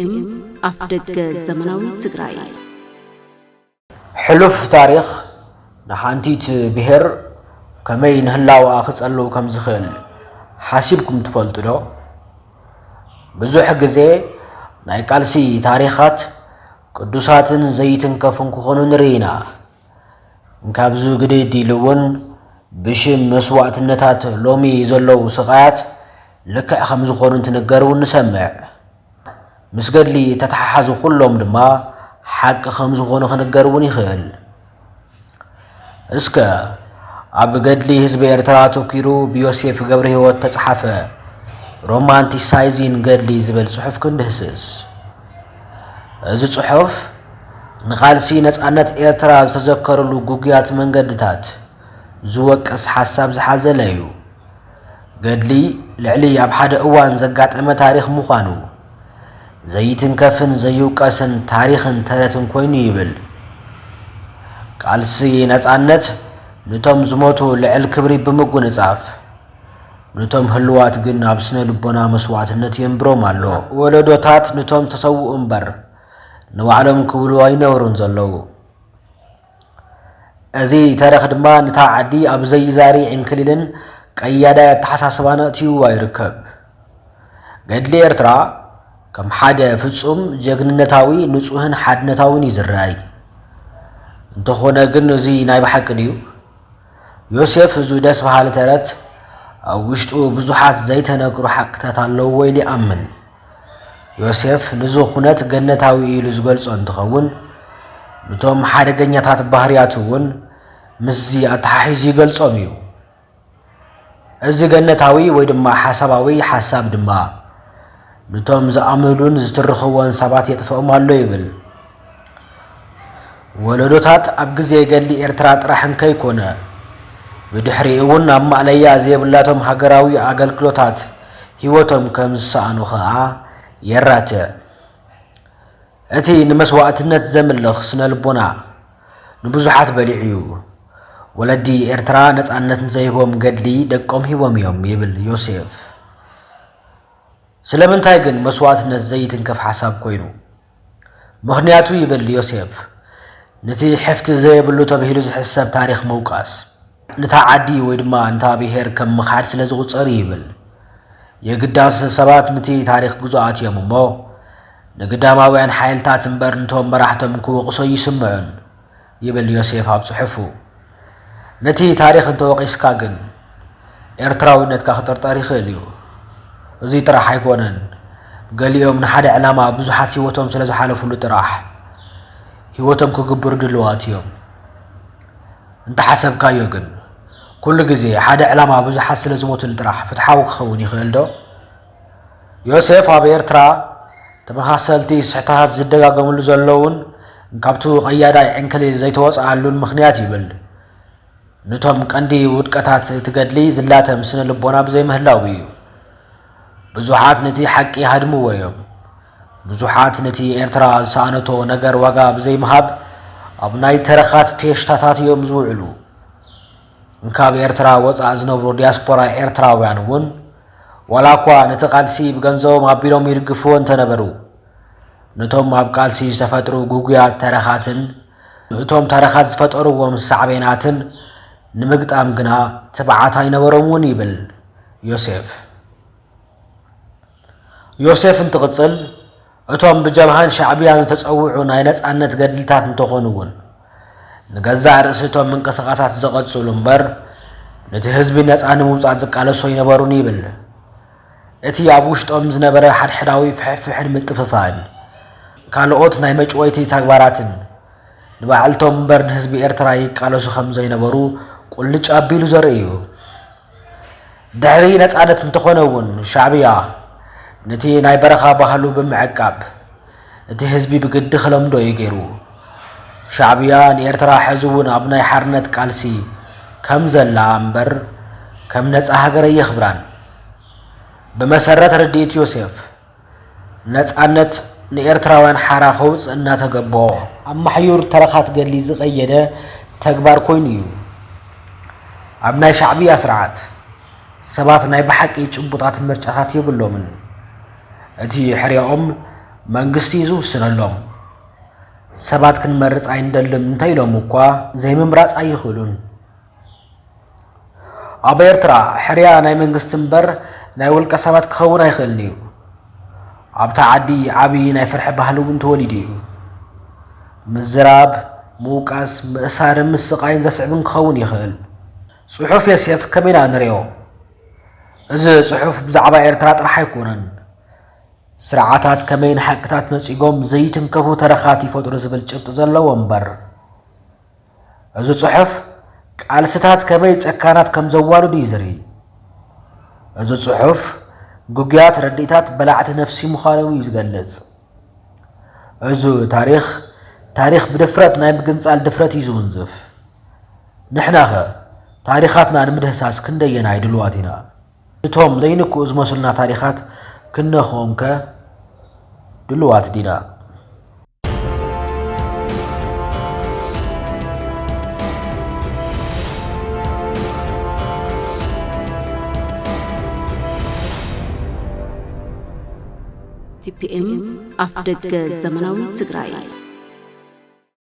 ኤቲኤም አፍደገ ዘመናዊ ትግራይ حلف تاريخ نحانتيت بهر كمي نهلاوا خصلو كم زخل حاسبكم تفلطو دو بزح غزي ناي قالسي تاريخات قدوساتن زيتن كفن كونو نرينا انكابزو غدي ديلون بشم مسواتنتات لومي يزلو سقات لك خمس خونن تنغرو نسمع مسغدلي تتححزو كلهم دما حق خمس خونو خنغرون يخل اسكا اب غدلي حزب ኤርትራ توكيرو بيوسيف غبر هيوت تصحفه رومانتيسايزين غدلي زبل صحف كندهسس از صحف نقالسي نصانت ኤርትራ تذكرلو غوغيات منغدታት زوقس حساب زحازليو غدلي لعلي اب حدا اوان زغاطمه تاريخ مخانو زيتن كفن زيوقسن تاريخن ترتن كوينو يبل قالسي نصانت نتوم زموتو لعل كبري بمغنصاف نتوم هلوات ግን አብስነ ልቦና መስዋዕትነት የምብሮም አሎ ወለዶታት نتوم ተሰው እንበር ንዋዕሎም ክብሉ አይነውሩን ዘለው እዚ ታሪኽ ድማ ንታ ዓዲ ኣብ ዘይዛሪ እንክሊልን ቀያዳ ተሐሳስባናትዩ አይርከብ ገድሊ ኤርትራ ከም ሓደ ፍጹም ጀግንነታዊ ንጹህን ሓድነታውን ይዝራይ እንተኾነ ግን እዚ ናይ በሐቅ ድዩ ዮሴፍ ዙ ደስ በሐል ተረት አውሽጡ ብዙሓት ዘይተነግሩ ሐቅታት አለው ወይ ሊአምን ዮሴፍ ንዙ ኹነት ገነታዊ ኢሉ ዝገልጾ እንትኸውን ንቶም ሓደገኛታት ባህሪያቱውን ምዚ አታሒዝ ይገልጾም እዩ እዚ ገነታዊ ወይ ድማ ሓሳባዊ ሓሳብ ድማ ንቶም ዝኣምኑን ዝትርኽዎን ሰባት የጥፈኦም አሎ ይብል ወለዶታት ኣብ ግዜ ገድሊ ኤርትራ ጥራሕን ከይኮነ بدحريون أما عليا زي بلاتهم هجراوي أقل كلوتات هيوتهم كم سانو خاء يراته أتي نمسوات النت زمن لخصنا البنا نبزحات بليعيو ولدي إرترا نتعنت زيهم قدلي دقهم هيوم يوم يبل يوسف سلامن تايقن مسوات النت زيتن كف حساب كوينو مغنياتو يبل يوسف نتي حفت زي بلو تبهيلو حساب تاريخ موقاس نتا عدي ويدما نتا بهر كم مخار سلازو صري يبل يقداس سبات نتي تاريخ غزوات يممو نقداماوያን حيلታት እንበር እንቶም መራሕቶም ክወቅሶ ይስምዑን ይብል ዮሴፍ ኣብ ጽሑፉ ነቲ ታሪኽ እንተወቂስካ ግን ኤርትራዊነትካ ክጥርጠር ይኽእል እዩ እዚ ጥራሕ ኣይኮነን ገሊኦም ንሓደ ዕላማ ብዙሓት ህይወቶም ስለ ዝሓለፉሉ ጥራሕ ህይወቶም ክግብሩ ድልዋት እዮም እንተ ሓሰብካዮ ግን كل جزء حدا علامة بزح سل زموت الدراح فتحاو خوني خلدو يوسف أبي إرترا تبغى سعتها زدقة قبل زلون كابتو قيادة عنكلي زي توص علون مخنياتي بل نتهم كندي ودكتات تقدلي زلاتهم سنة لبونا بزي مهلاوي بزوحات نتي حقي هدمو ويوم بزوحات نتي إرترا سانتو نجر وقا بزي مهاب أبناي ترخات فيش تاتات يوم زوعلو እንካብ ኤርትራ ወጻ ዝነብሩ ዲያስፖራ ኤርትራውያን ውን ወላኳ ነተቃልሲ በገንዘቦም አቢሎም ይርግፉ እንተነበሩ ነቶም ኣብ ቃልሲ ዝተፈጥሩ ጉጉያ ተረኻትን እቶም ተረኻት ዝፈጠሩዎም ሳዕቤናትን ንምግጣም ግና ተባዓት አይነበሮምን ይብል ዮሴፍ እንትቅጽል እቶም ብጀብሃን ሻዕቢያን ተጸውዑ ናይ ነጻነት ገድልታት እንተኾኑውን ንገዛ ርእስቶም እንቅስቃሳት ዘቀጽሉ እንበር ነቲ ህዝቢ ነጻነ ምውጻእ ዝቃለሶ ይነበሩን ይብል እቲ ኣብ ውሽጦም ዝነበረ ሓድሕዳዊ ፍሕፍሕን ምጥፍፋን ካልኦት ናይ መጭወይቲ ተግባራትን ንባዕልቶም እንበር ንህዝቢ ኤርትራ ይቃለሱ ከም ዘይነበሩ ቁልጭ ኣቢሉ ዘርኢ እዩ ድሕሪ ነጻነት እንተኾነውን ሻዕቢያ ነቲ ናይ በረኻ ባህሉ ብምዕቃብ እቲ ህዝቢ ብግዲ ክለምዶ ይገይሩ شعبيا نيرترا حزون أبناء حرنت قالسي كم زلا أمبر كم نتس أهجر يخبران بمسرة رديت يوسف نتس أنت نيرترا وان حرا خوز أن تجبوا أما حيور ترخات قال لي زغيدة تكبر كوينيو أبناء شعبيا سرعات سبات ناي بحق يجبطات مرجعات يقولوا من أتي حريا መንግስቲ ይውስነሎም ሰባት ክንመርጽ አይንደልም እንታይ ኢሎም እኳ ዘይምምራጽ አይኽእሉን ኣብ ኤርትራ ሕርያ ናይ መንግስቲ እምበር ናይ ውልቀ ሰባት ክኸውን አይኽእልን እዩ ኣብታ ዓዲ ዓብዪ ናይ ፍርሒ ባህሊ እውን ተወሊዱ እዩ ምዝራብ ምውቃስ ምእሳርን ምስቃይን ዘስዕብን ክኸውን ይኽእል ጽሑፍ ዮሴፍ ከመይና ንሪኦ እዚ ጽሑፍ ብዛዕባ ኤርትራ ጥራሕ ኣይኮነን ስርዓታት ከመይን ሓቅታት ነጺጎም ዘይትንከፉ ተረኻት ይፈጥሩ ዝብል ጭብጢ ዘለዎ እምበር እዚ ጽሑፍ ቃልስታት ከመይ ጨካናት ከም ዘዋልዱ እዩ ዝርኢ እዚ ጽሑፍ ጉግያት ረዲታት በላዕቲ ነፍሲ ምዃኖም እዩ ዝገልጽ እዚ ታሪኽ ብድፍረት ናይ ምግንጻል ድፍረት እዩ ዝውንዝፍ ንሕናኸ ታሪኻትና ንምድህሳስ ክንደየናይ ድልዋት ኢና እቶም ዘይንክኡ ዝመስሉና ታሪኻት ክንነኽኦም ከ ድልዋት ዲና TPM ኣፍደገ ዘመናዊ ትግራይ